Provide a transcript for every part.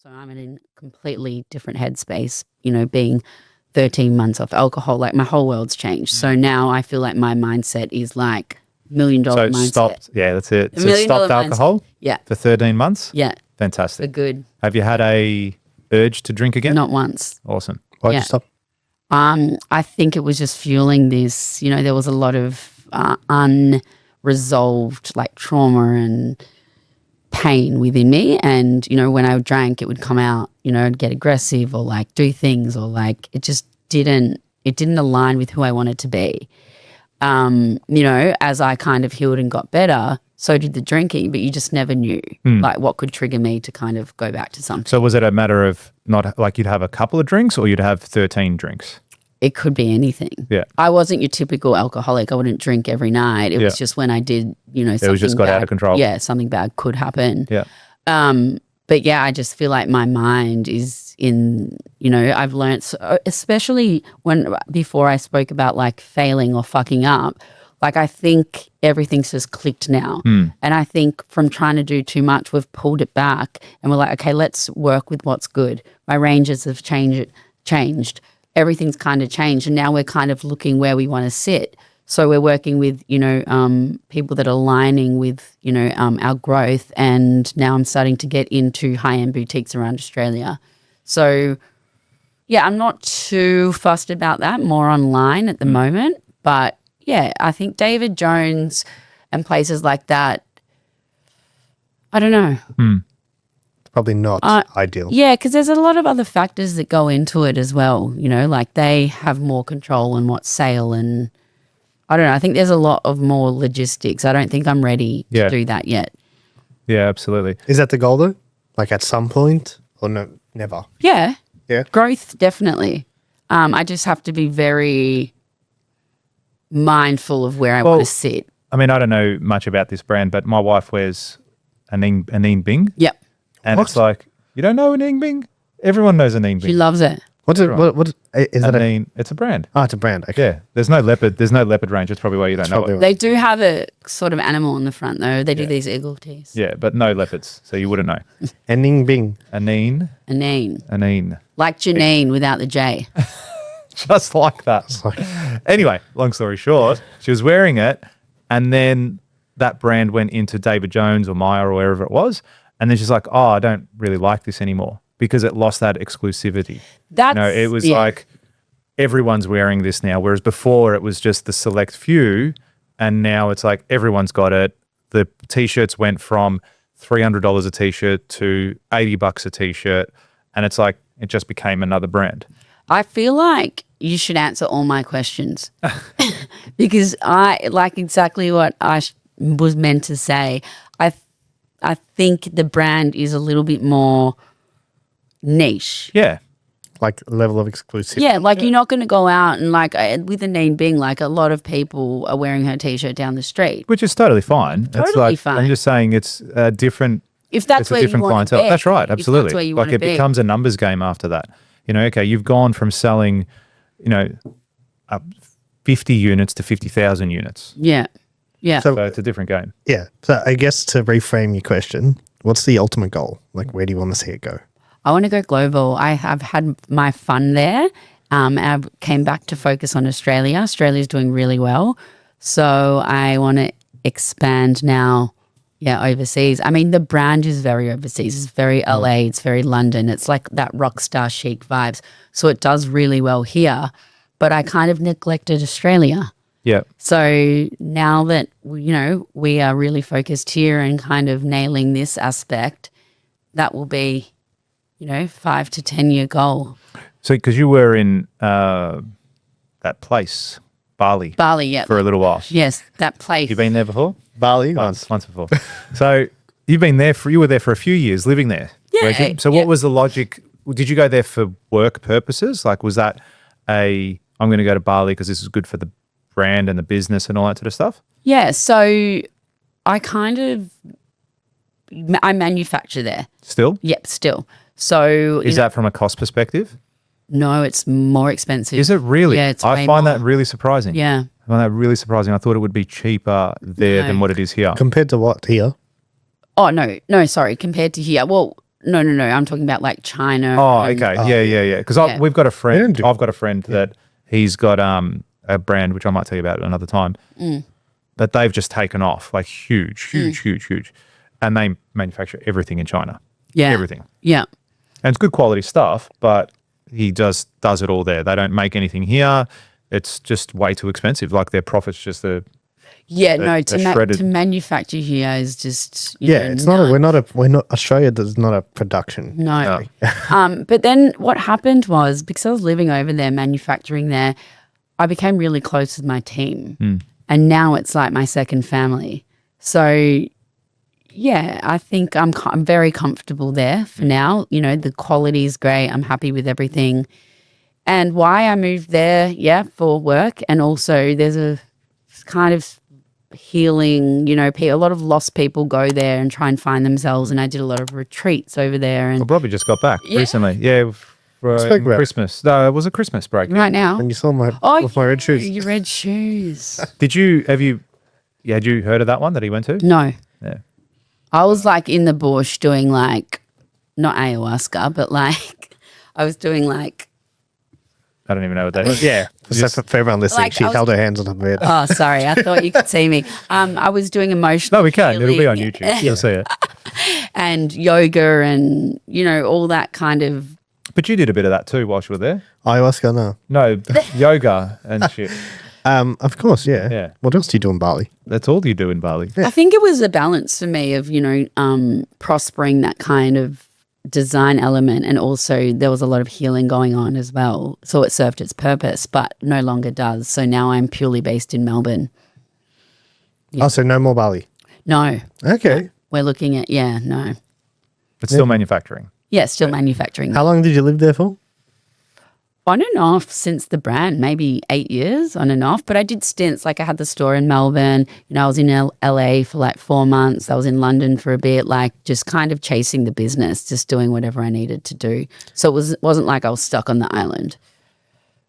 So I'm in a completely different headspace, being 13 months off alcohol. Like my whole world's changed. So now I feel like my mindset is like $1 million mindset. So stopped. Yeah, that's it. $1 So million stopped mindset. alcohol. Yeah. For 13 months. Yeah. Fantastic. For good. Have you had a urge to drink again? Not once. Awesome. Why'd you stop? I think it was just fueling this. There was a lot of unresolved like trauma and pain within me. And, when I drank, it would come out, I'd get aggressive or like do things or like it just didn't align with who I wanted to be. As I kind of healed and got better, so did the drinking, but you just never knew like what could trigger me to kind of go back to something. So was it a matter of not like you'd have a couple of drinks or you'd have 13 drinks? It could be anything. Yeah. I wasn't your typical alcoholic. I wouldn't drink every night. It was just when I did, something it was just got bad, out of control. Yeah, something bad could happen. Yeah. But yeah, I just feel like my mind is in, I've learned, especially before I spoke about like failing or fucking up, like I think everything's just clicked now. And I think from trying to do too much, we've pulled it back and we're like, okay, let's work with what's good. My ranges have changed. Everything's kind of changed. And now we're kind of looking where we want to sit. So we're working with, people that are aligning with, our growth. And now I'm starting to get into high-end boutiques around Australia. So, yeah, I'm not too fussed about that, more online at the moment. But, yeah, I think David Jones and places like that, I don't know. Probably not ideal. Yeah, because there's a lot of other factors that go into it as well. Like they have more control on what's sale and I don't know. I think there's a lot of more logistics. I don't think I'm ready to do that yet. Yeah, absolutely. Is that the goal though? Like at some point or no, never? Yeah. Yeah. Growth, definitely. I just have to be very mindful of where I want to sit. I mean, I don't know much about this brand, but my wife wears a Neen Bing. Yep. And it's like, you don't know a Neen Bing? Everyone knows a Neen Bing. She loves it. What's it? What is that? It's a brand. Oh, it's a brand. Okay. Yeah. There's no leopard range. That's probably why you don't know it. They do have a sort of animal on the front though. They do these eagle teas. Yeah, but no leopards, so you wouldn't know. A Ning Bing. A Neen. Like Janine without the J. Just like that. Anyway, long story short, she was wearing it and then that brand went into David Jones or Myer or wherever it was. And then she's like, oh, I don't really like this anymore because it lost that exclusivity. It was like everyone's wearing this now, whereas before it was just the select few and now it's like everyone's got it. The T-shirts went from $300 a T-shirt to $80 a T-shirt and it's like it just became another brand. I feel like you should answer all my questions because I like exactly what I was meant to say. I think the brand is a little bit more niche. Yeah. Like level of exclusivity. Yeah, like you're not going to go out and like with the name being like a lot of people are wearing her T-shirt down the street. Which is totally fine. Totally fine. I'm just saying it's a different If that's where different you want clientele. to be. That's right, absolutely. If that's where you like want to it be. becomes a numbers game after that. Okay, you've gone from selling, 50 units to 50,000 units. Yeah. Yeah. So it's a different game. Yeah. So I guess to reframe your question, what's the ultimate goal? Like where do you want to see it go? I want to go global. I've had my fun there. I came back to focus on Australia. Australia's doing really well. So I want to expand now, overseas. I mean, the brand is very overseas. It's very LA. It's very London. It's like that rock star chic vibes. So it does really well here. But I kind of neglected Australia. Yeah. So now that, we are really focused here and kind of nailing this aspect, that will be, 5 to 10 year goal. So because you were in that place, Bali. Bali, yeah. For a little while. Yes, that place. You've been there before? Bali? Once before. So you were there for a few years living there. Yeah. So what was the logic? Did you go there for work purposes? Like was that I'm going to go to Bali because this is good for the brand and the business and all that sort of stuff? Yeah, so I manufacture there. Still? Yep, still. So is that from a cost perspective? No, it's more expensive. Is it really? Yeah, it's I way find more. that really surprising. Yeah. I find that really surprising. I thought it would be cheaper there than what it is here. Compared to what here? Oh, no, sorry, compared to here. Well, No. I'm talking about like China. Oh, and- okay. Yeah. Because Yeah. we've got a friend. don't do- I've got a friend that he's got a brand, which I might tell you about another time, that they've just taken off, like huge. And they manufacture everything in China. Yeah. Everything. Yeah. And it's good quality stuff, but he does it all there. They don't make anything here. It's just way too expensive. Like their profits just Yeah, They're- no, they're shredded. to manufacture here is just you Yeah, know, it's not. We're not. Australia does not a production. no. But then what happened was because I was living over there, manufacturing there, I became really close with my team, and now it's like my second family. So, yeah, I think I'm very comfortable there for now. You know, the quality is great. I'm happy with everything, and why I moved there, yeah, for work, and also there's a kind of healing, you know, a lot of lost people go there and try and find themselves, and I did a lot of retreats over there, I and probably just got back recently. Yeah, for Spoke about it. Christmas. No, it was a Christmas break. right now, And you saw my oh, my red shoes. your red shoes. Had you heard of that one that he went to? No, Yeah. I was like in the bush doing like not ayahuasca, but like I was doing like I don't even know what that is. Yeah, so for everyone listening, Like, she I was- held her hands on top of her head. oh sorry, I thought you could see me. I was doing emotional. No, we can. It'll be on healing YouTube. You'll see it. and yoga and you know all that kind of. But you did a bit of that too whilst you were there. Ayahuasca, no. No, yoga and shit. Of course, yeah. Yeah. What else do you do in Bali? That's all you do in Bali. I think it was a balance for me of you know prospering that kind of design element, and also there was a lot of healing going on as well. So it served its purpose, but no longer does. So now I'm purely based in Melbourne. Oh, so no more Bali. No, Okay. we're looking at no. But still manufacturing. Yeah, still manufacturing. How long did you live there for? On and off since the brand, maybe 8 years on and off. But I did stints. Like I had the store in Melbourne. You know, I was in LA for like 4 months. I was in London for a bit, like just kind of chasing the business, just doing whatever I needed to do. So it wasn't like I was stuck on the island.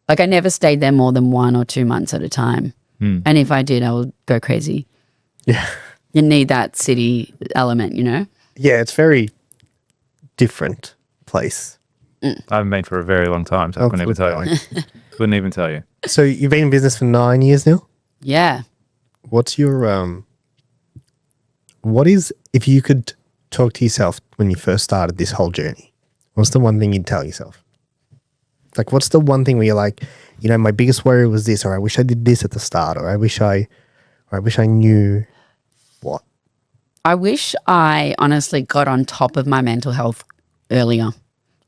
Like I never stayed there more than 1 or 2 months at a time. And if I did, I would go crazy. Yeah. You need that city element, you know? Yeah, it's very different place. I haven't been for a very long time, so I couldn't even tell you. Couldn't even tell you. So you've been in business for 9 years now? Yeah. What's your what is, if you could talk to yourself when you first started this whole journey, what's the one thing you'd tell yourself? Like, what's the one thing where you're like, you know, my biggest worry was this, or I wish I did this at the start, or I wish I knew what? I wish I honestly got on top of my mental health earlier.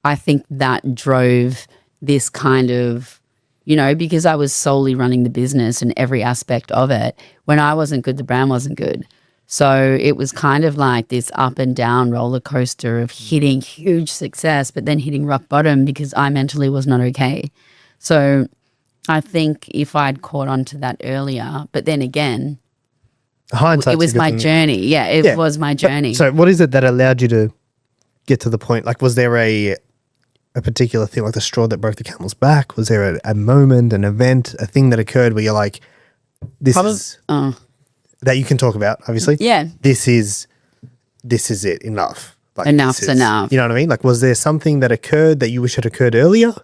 I think that drove this kind of, you know, because I was solely running the business and every aspect of it. When I wasn't good, the brand wasn't good. So it was kind of like this up and down roller coaster of hitting huge success, but then hitting rock bottom because I mentally was not okay. So I think if I'd caught on to that earlier, but then again, Hindsight's it was a good my thing. journey. Yeah, it was my journey. So what is it that allowed you to get to the point? Like, was there a particular thing, like the straw that broke the camel's back? Was there a moment, an event, a thing that occurred where you're like, this is that you can talk about, obviously? Yeah. This is it, enough. Like, Enough's this is- enough. You know what I mean? Like, was there something that occurred that you wish had occurred earlier?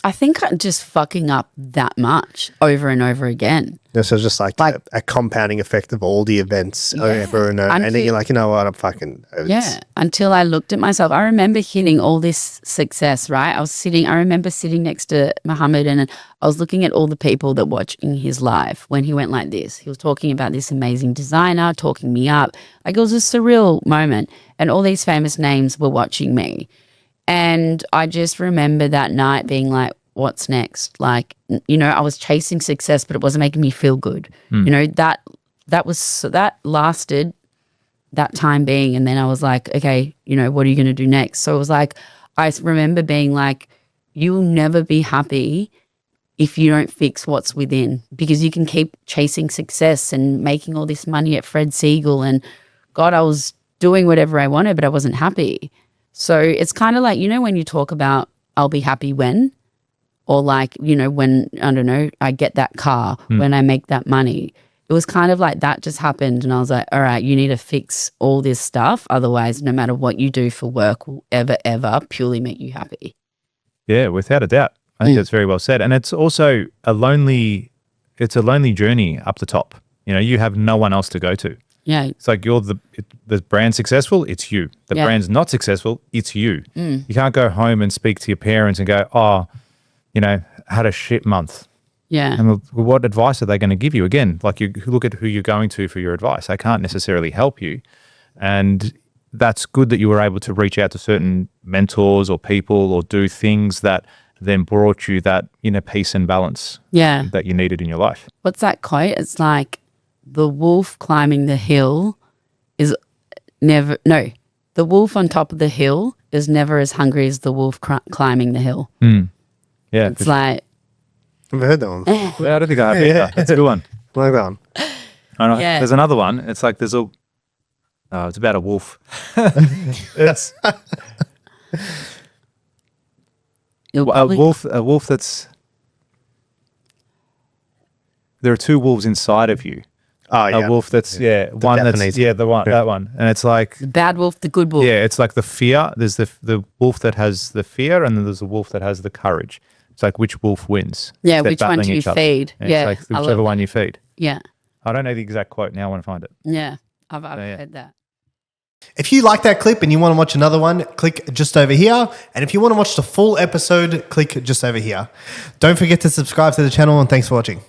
I think I'm just fucking up that much over and over again. So it's just like a compounding effect of all the events over and over. And then you're like, you know what, I'm fucking over Yeah, this. until I looked at myself. I remember hitting all this success, right? I remember sitting next to Muhammad and I was looking at all the people that watching his life when he went like this. He was talking about this amazing designer, talking me up. Like it was a surreal moment. And all these famous names were watching me. And I just remember that night being like, what's next? Like, you know, I was chasing success, but it wasn't making me feel good. You know, that lasted that time being. And then I was like, okay, you know, what are you going to do next? So it was like, I remember being like, you'll never be happy if you don't fix what's within, because you can keep chasing success and making all this money at Fred Siegel. And God, I was doing whatever I wanted, but I wasn't happy. So it's kind of like, you know, when you talk about I'll be happy when, or like, you know, when, I don't know, I get that car, when I make that money. it was kind of like that just happened. And I was like, all right, you need to fix all this stuff. Otherwise, no matter what you do for work will ever purely make you happy. Yeah, without a doubt. I think that's very well said. And it's also a lonely journey up the top. You know, you have no one else to go to. Yeah. It's like you're the brand's successful, it's you. The brand's not successful, it's you. You can't go home and speak to your parents and go, oh, you know, had a shit month. Yeah. And what advice are they going to give you? Again, like you look at who you're going to for your advice. They can't necessarily help you. And that's good that you were able to reach out to certain mentors or people or do things that then brought you that inner peace and balance that you needed in your life. What's that quote? It's like the wolf climbing the hill is never, no, the wolf on top of the hill is never as hungry as the wolf climbing the hill. Yeah. It's like, I've heard that one. Yeah, I don't think I have either. That's a good one. I like that one. I know. Yeah. There's another one. It's like it's about a wolf. It's you'll a probably- wolf that's, there are two wolves inside of you. Oh, yeah. A wolf that's, one Japanese that's, that one. And it's like, the bad wolf, the good wolf. yeah, it's like the fear. There's the wolf that has the fear, and then there's a wolf that has the courage. It's like which wolf wins. Yeah, They're which one battling do you each other. feed? And Yeah, it's like I whichever love one you feed. Yeah. I don't know the exact quote now. I want to find it. Yeah. I've yeah. heard that. If you like that clip and you want to watch another one, click just over here. And if you want to watch the full episode, click just over here. Don't forget to subscribe to the channel, and thanks for watching.